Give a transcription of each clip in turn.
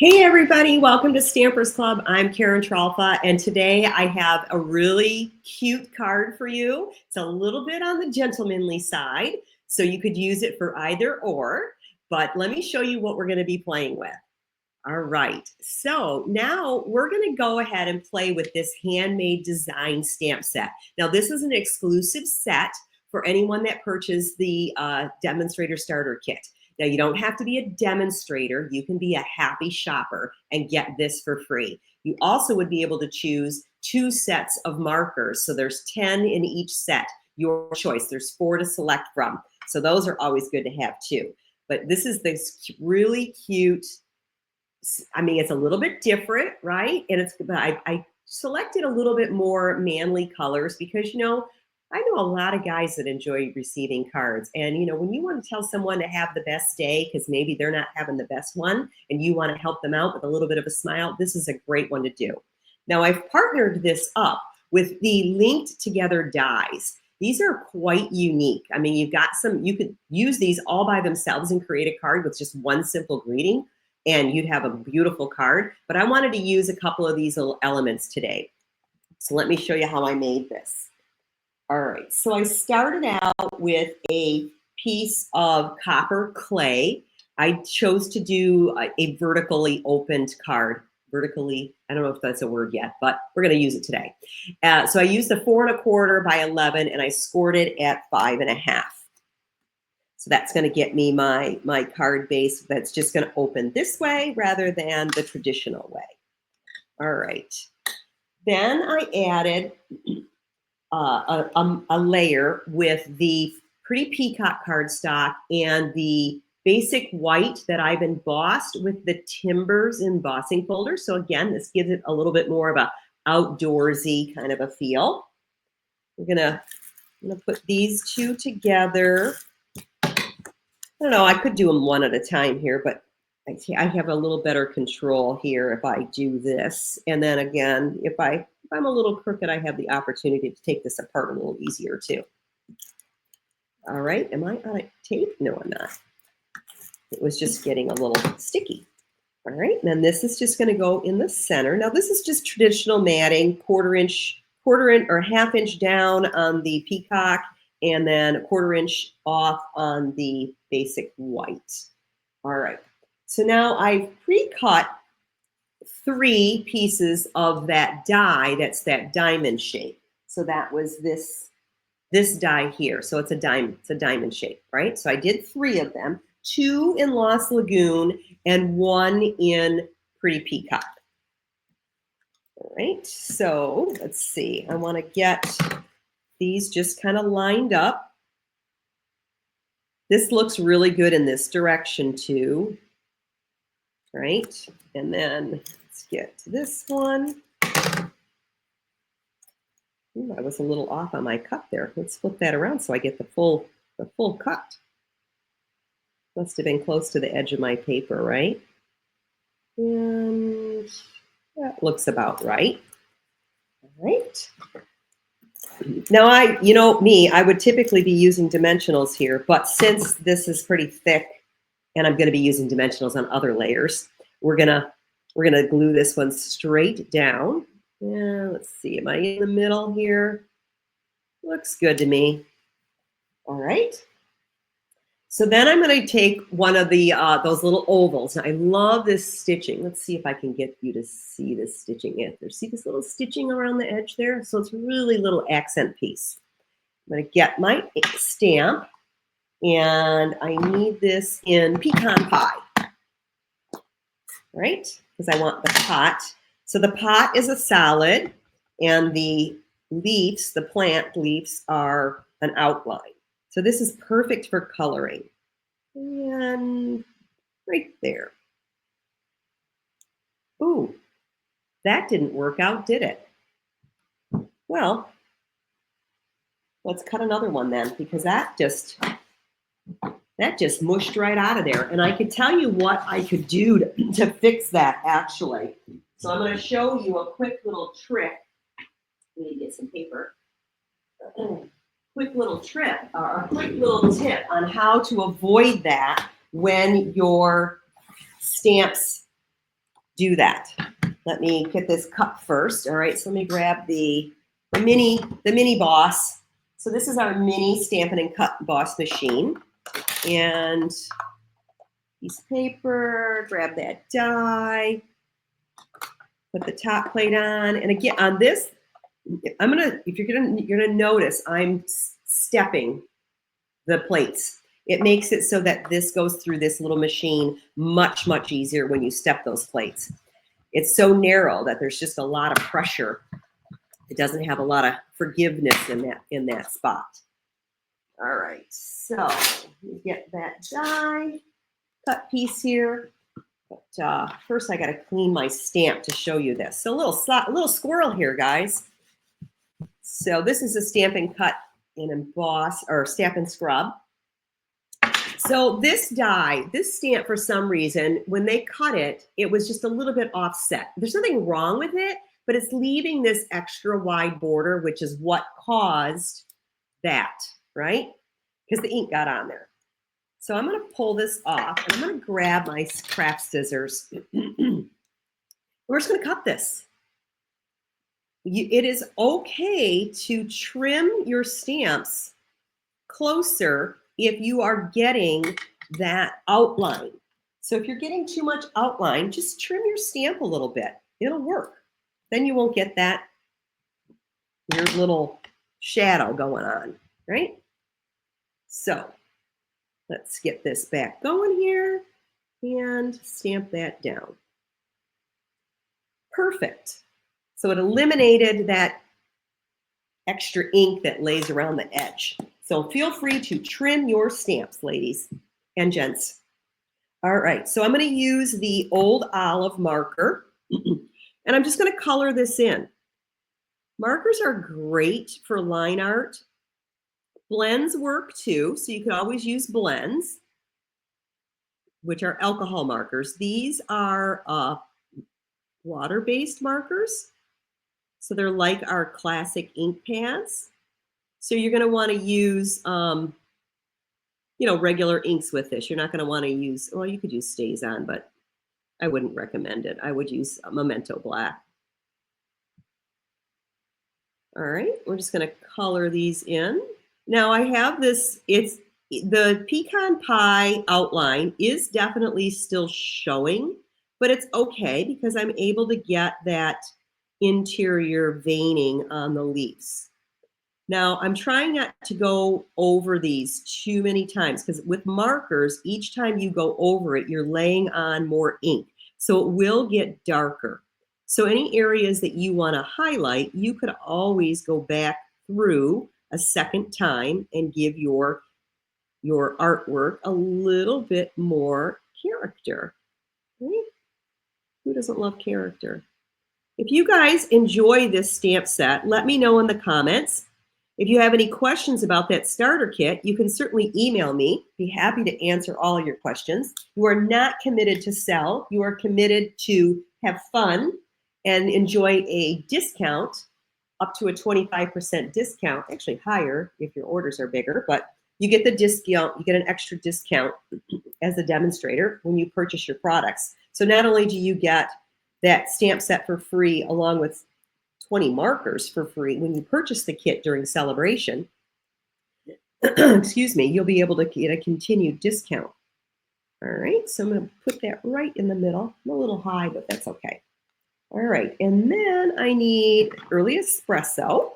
Hey everybody, welcome to Stampers Club. I'm Karen Tralfa, and today I have a really cute card for you. It's a little bit on the gentlemanly side, so you could use it for either or, but let me show you what we're gonna be playing with. All right, so now we're gonna go ahead and play with this handmade design stamp set. Now this is an exclusive set for anyone that purchased the demonstrator starter kit. Now, you don't have to be a demonstrator. You can be a happy shopper and get this for free. You also would be able to choose 2 sets of markers. So there's 10 in each set, your choice. There's 4 to select from. So those are always good to have too. But this is this really cute, I mean, it's a little bit different, right? And but I selected a little bit more manly colors because, I know a lot of guys that enjoy receiving cards. And, when you want to tell someone to have the best day because maybe they're not having the best one and you want to help them out with a little bit of a smile, this is a great one to do. Now, I've partnered this up with the Linked Together dies. These are quite unique. I mean, you've got you could use these all by themselves and create a card with just one simple greeting, and you'd have a beautiful card. But I wanted to use a couple of these little elements today. So let me show you how I made this. All right, so I started out with a piece of copper clay. I chose to do a vertically opened card. Vertically, I don't know if that's a word yet, but we're going to use it today. So I used a 4 1/4 by 11, and I scored it at 5 1/2. So that's going to get me my card base that's just going to open this way rather than the traditional way. All right. Then I added a layer with the Pretty Peacock cardstock and the basic white that I've embossed with the Timbers embossing folder. So again, this gives it a little bit more of a outdoorsy kind of a feel. I'm gonna put these 2 together. I don't know, I could do them one at a time here, but I have a little better control here if I do this. And then again, if I'm a little crooked, I have the opportunity to take this apart a little easier too. All right, am I on a tape? No, I'm not. It was just getting a little sticky. All right, and then this is just gonna go in the center. Now this is just traditional matting, quarter inch or 1/2 inch down on the peacock, and then a 1/4 inch off on the basic white. All right, so now I've pre-cut 3 pieces of that die that's that diamond shape. So that was this die here. So it's a diamond shape, right? So I did 3 of them, 2 in Lost Lagoon and 1 in Pretty Peacock. All right, so let's see. I want to get these just kind of lined up. This looks really good in this direction too, right? And then let's get to this one. Ooh, I was a little off on my cut there. Let's flip that around so I get the full cut. Must have been close to the edge of my paper, right? And that looks about right. All right. Now I would typically be using dimensionals here, but since this is pretty thick and I'm going to be using dimensionals on other layers, we're gonna glue this one straight down. Yeah, let's see, am I in the middle here? Looks good to me. All right. So then I'm going to take one of the those little ovals. Now, I love this stitching. Let's see if I can get you to see this stitching in there. See this little stitching around the edge there? So it's a really little accent piece. I'm going to get my stamp, and I need this in pecan pie, right? Because I want the pot. So the pot is a solid, and the leaves, the plant leaves, are an outline. So this is perfect for coloring. And right there. Ooh, that didn't work out, did it? Well, let's cut another one then, because that just mushed right out of there. And I could tell you what I could do to fix that, actually. So I'm going to show you a quick little trick. I need to get some paper. Quick little trick, or a quick little tip on how to avoid that when your stamps do that. Let me get this cup first. All right, so let me grab the mini boss. So this is our mini Stampin' and Cut Boss machine. And piece of paper, grab that die, put the top plate on. And again, on this, you're gonna notice I'm stepping the plates. It makes it so that this goes through this little machine much, much easier when you step those plates. It's so narrow that there's just a lot of pressure. It doesn't have a lot of forgiveness in that spot. All right, so we get that die cut piece here. But first I got to clean my stamp to show you this. So a little squirrel here, guys. So this is a Stampin' Cut and Emboss or Stampin' Scrub. So this die, this stamp, for some reason, when they cut it, it was just a little bit offset. There's nothing wrong with it, but it's leaving this extra wide border, which is what caused that, right? Because the ink got on there. So I'm going to pull this off, and I'm going to grab my craft scissors. We're just going to cut this. It is okay to trim your stamps closer if you are getting that outline. So if you're getting too much outline, just trim your stamp a little bit. It'll work. Then you won't get that weird little shadow going on, right? So let's get this back going here and stamp that down. Perfect. So it eliminated that extra ink that lays around the edge. So feel free to trim your stamps, ladies and gents. All right, so I'm going to use the Old Olive marker, and I'm just going to color this in. Markers are great for line art. Blends work too, so you can always use blends, which are alcohol markers. These are water-based markers, so they're like our classic ink pads. So you're going to want to use, regular inks with this. You're not going to want to use, well, you could use StazOn, but I wouldn't recommend it. I would use Memento Black. All right, we're just going to color these in. Now I have this, the pecan pie outline is definitely still showing, but it's okay because I'm able to get that interior veining on the leaves. Now I'm trying not to go over these too many times because with markers, each time you go over it, you're laying on more ink. So it will get darker. So any areas that you want to highlight, you could always go back through a second time and give your artwork a little bit more character. Right? Who doesn't love character? If you guys enjoy this stamp set, let me know in the comments. If you have any questions about that starter kit, you can certainly email me. Be happy to answer all of your questions. You are not committed to sell. You are committed to have fun and enjoy a discount, up to a 25% discount, actually higher if your orders are bigger, but you get the discount, you get an extra discount as a demonstrator when you purchase your products. So not only do you get that stamp set for free along with 20 markers for free when you purchase the kit during Sale-A-Bration, excuse me, you'll be able to get a continued discount. All right, so I'm going to put that right in the middle. I'm a little high, but that's okay. All right, and then I need early espresso.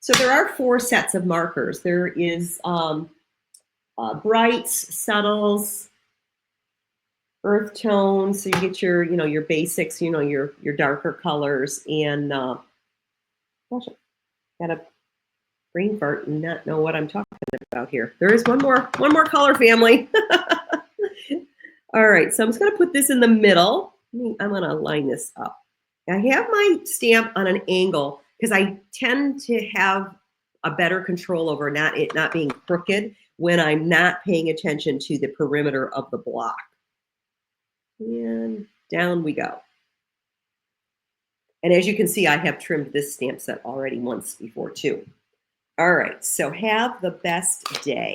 So there are 4 sets of markers. There is brights, subtles, earth tones. So you get your, your basics, your darker colors. And gosh, I got a brain fart and not know what I'm talking about here. There is one more color family. All right, so I'm just going to put this in the middle. I'm going to line this up. I have my stamp on an angle because I tend to have a better control over it not being crooked when I'm not paying attention to the perimeter of the block. And down we go. And as you can see, I have trimmed this stamp set already once before too. All right, so have the best day.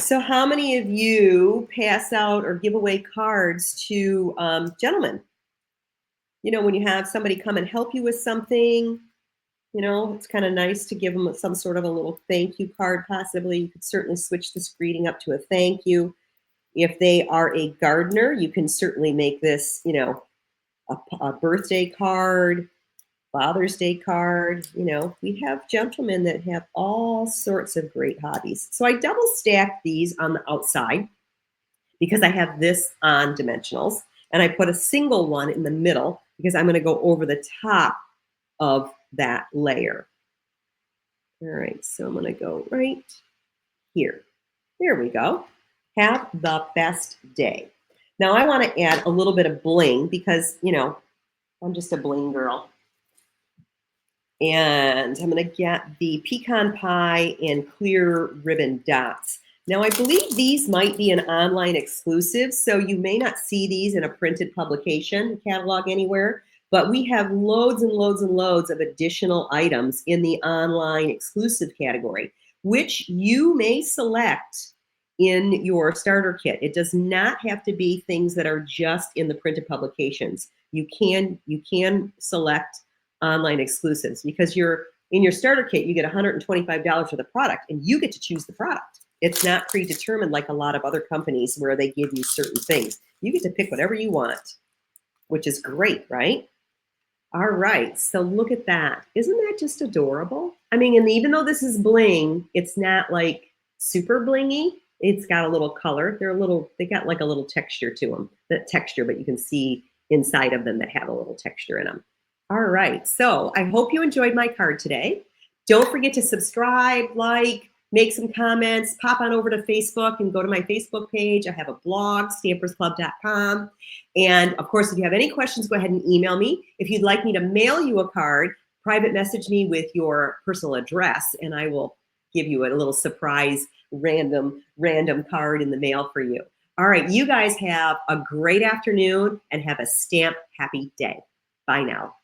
So how many of you pass out or give away cards to gentlemen? You know, when you have somebody come and help you with something, you know, it's kind of nice to give them some sort of a little thank you card, possibly. You could certainly switch this greeting up to a thank you. If they are a gardener, you can certainly make this, you know, a birthday card, Father's Day card. You know, we have gentlemen that have all sorts of great hobbies. So I double stack these on the outside because I have this on dimensionals. And I put a single one in the middle because I'm going to go over the top of that layer. All right, so I'm going to go right here. There we go. Have the best day. Now I want to add a little bit of bling because, you know, I'm just a bling girl. And I'm going to get the pecan pie and clear ribbon dots. Now, I believe these might be an online exclusive, so you may not see these in a printed publication catalog anywhere, but we have loads and loads and loads of additional items in the online exclusive category, which you may select in your starter kit. It does not have to be things that are just in the printed publications. You can select online exclusives because in your starter kit, you get $125 for the product and you get to choose the product. It's not predetermined like a lot of other companies where they give you certain things. You get to pick whatever you want, which is great, right? All right, so look at that. Isn't that just adorable? I mean, and even though this is bling, it's not like super blingy. It's got a little color. They got like a little texture to them. That texture, but you can see inside of them that have a little texture in them. All right, so I hope you enjoyed my card today. Don't forget to subscribe, like, make some comments, pop on over to Facebook and go to my Facebook page. I have a blog, stampersclub.com. And of course, if you have any questions, go ahead and email me. If you'd like me to mail you a card, private message me with your personal address and I will give you a little surprise random card in the mail for you. All right, you guys have a great afternoon and have a stamp happy day. Bye now.